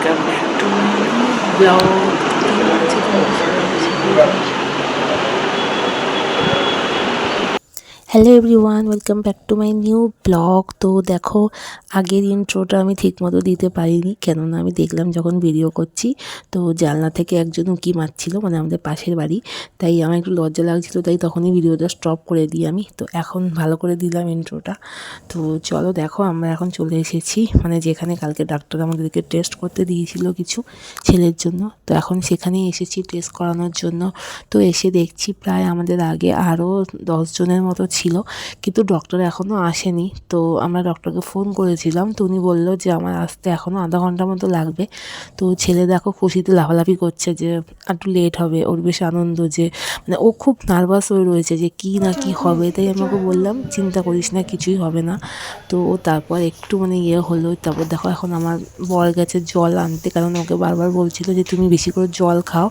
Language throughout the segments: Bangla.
welcome back to my new vlog. Hello everyone, welcome back to my new blog. তো দেখো, আগের ইন্ট্রোটা আমি ঠিকমতো দিতে পারিনি, কেননা আমি দেখলাম যখন ভিডিও করছি তো জানলা থেকে একজন উঁকি মারছিল, মানে আমাদের পাশের বাড়ি। তাই আমার একটু লজ্জা লাগছিলো, তাই তখনই ভিডিওটা স্টপ করে দিই আমি। তো এখন ভালো করে দিলাম ইন্ট্রোটা। তো চলো দেখো, আমরা এখন চলে এসেছি মানে যেখানে কালকে ডাক্তার আমাদেরকে টেস্ট করতে দিয়েছিল কিছু ছেলের জন্য। তো এখন সেখানেই এসেছি টেস্ট করানোর জন্য। তো এসে দেখছি প্রায় আমাদের আগে আরও 10 জনের মতো ছিল, কিন্তু ডক্টর এখনও আসেনি। তো আমরা ডক্টরকে ফোন করেছিলাম, তো উনি বললো যে আমার আসতে এখনও আধা ঘন্টা মতো লাগবে। তো ছেলে দেখো খুশিতে লাফালাফি করছে যে একটু লেট হবে। ওর বেশ আনন্দ, যে মানে ও খুব নার্ভাস হয়ে রয়েছে যে কী না কী হবে। তাই আমাকে বললাম চিন্তা করিস না, কিছুই হবে না। তো তারপর একটু মানে হলো। তারপর দেখো এখন আমার বর গেছে জল আনতে, কারণ ওকে বারবার বলছিল যে তুমি বেশি করে জল খাও,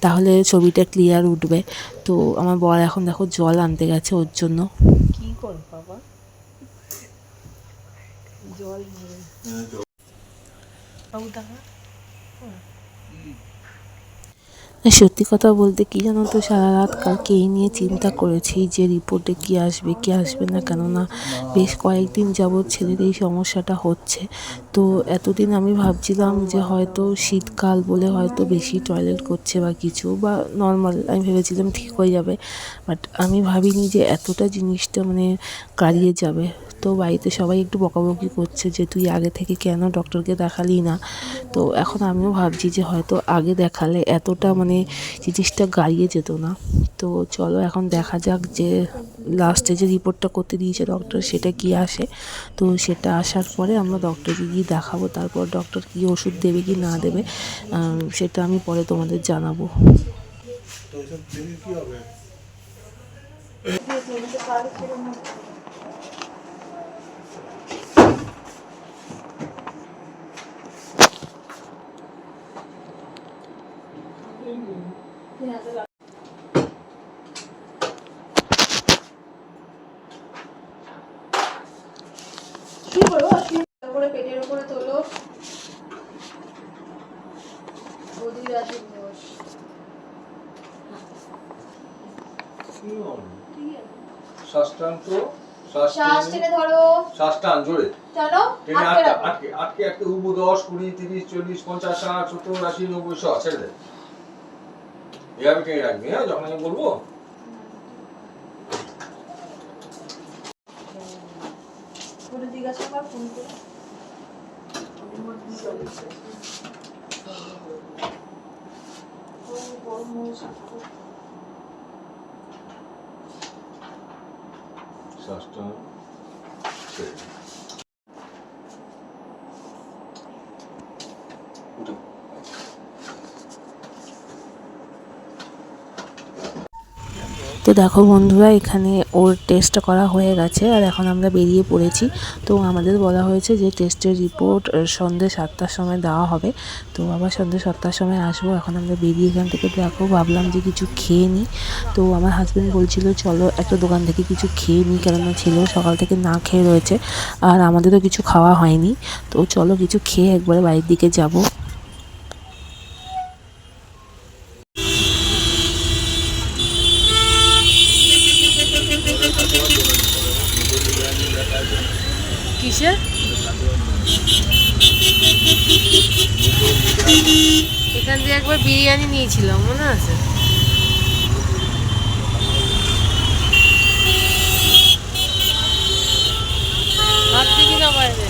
তাহলে ছবিটা ক্লিয়ার উঠবে। তো আমার বর এখন দেখো জল আনতে গেছে ওর জন্য। কি কর বাবা, জল সত্যি কথা বলতে কি জানো তো, সারা রাত কালকে এই নিয়ে চিন্তা করেছি যে রিপোর্টে কি আসবে কি আসবে না, কেননা বেশ কয়েকদিন যাবৎ ছেলের এই সমস্যাটা হচ্ছে। তো এতদিন আমি ভাবছিলাম যে হয়তো শীতকাল বলে হয়তো বেশি টয়লেট করছে বা কিছু, বা নর্মাল, আমি ভেবেছিলাম ঠিক হয়ে যাবে। বাট আমি ভাবিনি যে এতটা জিনিসটা মানে কারিয়ে যাবে। তো বাড়িতে সবাই একটু বকাবকি করছে যে তুই আগে থেকে কেন ডক্টরকে দেখালি না। তো এখন আমিও ভাবছি যে হয়তো আগে দেখালে এতটা মানে জিনিসটা গাড়িয়ে যেত না। তো চলো এখন দেখা যাক যে লাস্টে যে রিপোর্টটা করতে দিয়েছে ডক্টর সেটা কি আসে। তো সেটা আসার পরে আমরা ডক্টরকে গিয়ে দেখাবো, তারপর ডক্টর কী ওষুধ দেবে কি না দেবে সেটা আমি পরে তোমাদের জানাবো। কি করবো, করে পেটের উপরে তোলো, অধীর আধীর বস। ষষ্ঠান্ত শ্বাস টেনে ধরো, শ্বাস টান জোরে চলো টেনে আটকে আটকে আটকে উবু 10 20 30 40 50 60 70 80 90 100 ছেড়ে দে। এভাবে টেনে রাখবি, হ্যাঁ, যখন আমি বলবো। পুরো জিজ্ঞাসা কর ফোন করে। শ্বাস টান ছেড়ে দে। উঠো। তো দেখো বন্ধুরা, এখানে ওর টেস্টটা করা হয়ে গেছে আর এখন আমরা বেরিয়ে পড়েছি। তো আমাদের বলা হয়েছে যে টেস্টের রিপোর্ট সন্ধ্যে 7টার সময় দেওয়া হবে। তো আবার সন্ধ্যে 7টার সময় আসবো। এখন আমরা বেরিয়ে এখান থেকে দেখো ভাবলাম যে কিছু খেয়ে নিই। তো আমার হাজব্যান্ড বলছিল চলো একটা দোকান থেকে কিছু খেয়ে নিই, কেননা ছেলেও সকাল থেকে না খেয়ে রয়েছে আর আমাদেরও কিছু খাওয়া হয়নি। তো চলো কিছু খেয়ে একবারে বাড়ির দিকে যাবো। কিসে এখান দিয়ে একবার বিরিয়ানি নিয়েছিলাম, মনে আছে? ভাবছি কিনা বাইরে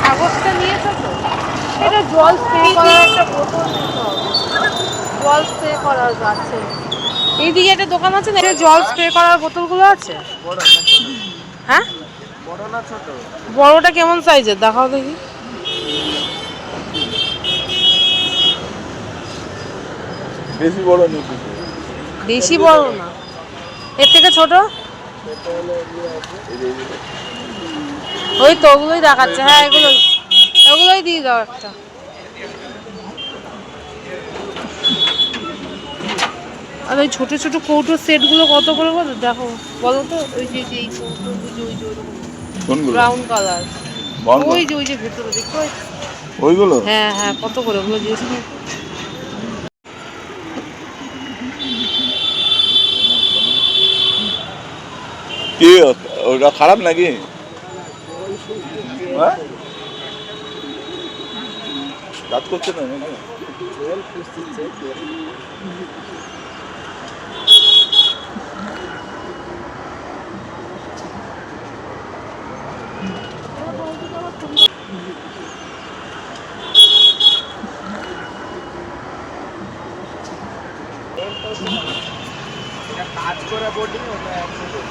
কাগজটা নিয়ে থাকো। এটা জল স্প্রে করার একটা বোতল নিতে হবে, জল স্প্রে করার আছে। এইদিকে একটা দোকান আছে না, জল স্প্রে করার বোতলগুলো আছে। হ্যাঁ, বড় না ছোট? বড়টা কেমন সাইজের দেখাও দেখি। বেশি বড় নেই, বেশি বড় না, এর থেকে ছোট। ওই তো ওগুলোই দেখাচ্ছে, হ্যাঁ ওগুলোই দিয়ে দাও একটা। আর ওই ছোটো ছোটো কৌটোর সেটগুলো কত করে বলো দেখো, বলো তো। ওই যে এই কৌটো, ওই যে কোনগুলো? ব্রাউন কালার, বল বল। ওই যে ভেতরে দেখো। ওইগুলো হ্যাঁ হ্যাঁ, কত করে ওগুলো জিজ্ঞেস করো। কি ওটা খারাপ নাকি? হ্যাঁ, কাজ করছে না নাকি?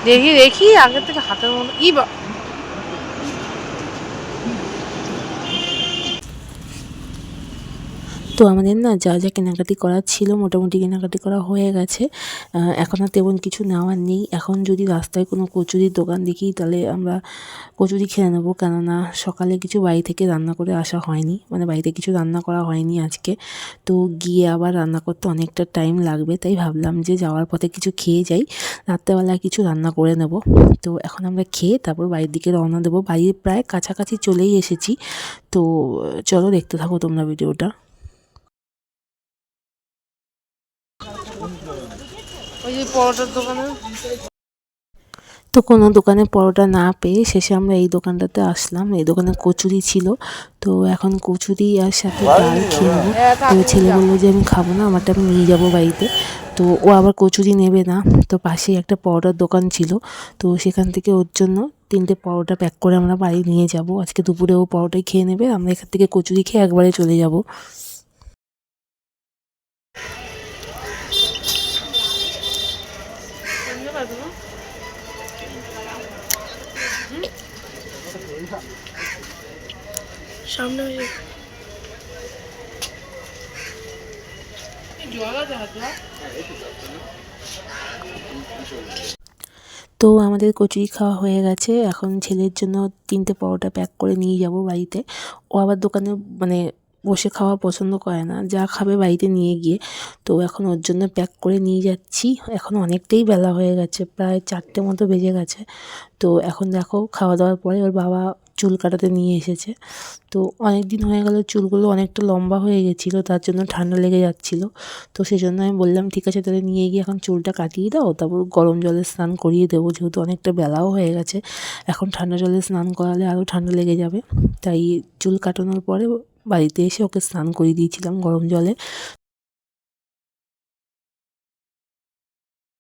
দেখি দেখি আগের থেকে হাতের মতো ই বা তো আমাদের না যা যা কেনাকাটি করার ছিল মোটামুটি কেনাকাটি করা হয়ে গেছে। এখন আর তেমন কিছু নেওয়ার নেই। এখন যদি রাস্তায় কোনো কচুরির দোকান দেখি তাহলে আমরা কচুরি খেয়ে নেবো, কেননা সকালে কিছু বাড়ি থেকে রান্না করে আসা হয়নি, মানে বাড়িতে কিছু রান্না করা হয়নি আজকে। তো গিয়ে আবার রান্না করতে অনেকটা টাইম লাগবে, তাই ভাবলাম যে যাওয়ার পথে কিছু খেয়ে যাই, রাত্রেবেলা কিছু রান্না করে নেব। তো এখন আমরা খেয়ে তারপর বাড়ির দিকে রওনা দেবো। বাড়ির প্রায় কাছাকাছি চলেই এসেছি। তো চলো দেখতে থাকো তোমরা ভিডিওটা। ওই যে পরোটার দোকানে, তো কোনো দোকানে পরোটা না পেয়ে শেষে আমরা এই দোকানটাতে আসলাম। এই দোকানে কচুরি ছিল, তো এখন কচুরি আর সাথে ডাল খেয়ে নেবো। তো ছেলে বললো যে আমি খাবো না, আমারটা আমি নিয়ে যাবো বাড়িতে। তো ও আবার কচুরি নেবে না, তো পাশেই একটা পরোটার দোকান ছিল, তো সেখান থেকে ওর জন্য 3টে পরোটা প্যাক করে আমরা বাড়ি নিয়ে যাব। আজকে দুপুরে ও পরোটাই খেয়ে নেবে, আমরা এখান থেকে কচুরি খেয়ে একবারে চলে যাব। সামনে তো আমাদের কচুরি খাওয়া হয়ে গেছে। এখন ছেলের জন্য 3টে পরোটা প্যাক করে নিয়ে যাব বাড়িতে। ও আবার দোকানে মানে বসে খাওয়া পছন্দ করে না, যা খাবে বাড়িতে নিয়ে গিয়ে। তো এখন ওর জন্য প্যাক করে নিয়ে যাচ্ছি। এখন অনেকটাই বেলা হয়ে গেছে, প্রায় 4টে মতো বেজে গেছে। তো এখন দেখো খাওয়া দাওয়ার পরে ওর বাবা চুল কাটাতে নিয়ে এসেছে। তো অনেক দিন হয়ে গেল, চুলগুলো অনেকটা লম্বা হয়ে গেছিলো, তার জন্য ঠান্ডা লেগে যাচ্ছিলো। তো সেই জন্য আমি বললাম ঠিক আছে তাহলে নিয়ে গিয়ে এখন চুলটা কাটিয়ে দাও, তারপর গরম জলে স্নান করিয়ে দেবো, যেহেতু অনেকটা বেলাও হয়ে গেছে। এখন ঠান্ডা জলে স্নান করালে আরও ঠান্ডা লেগে যাবে। তাই চুল কাটানোর পরে বাড়িতে এসে ওকে স্নান করিয়ে দিয়েছিলাম গরম জলে।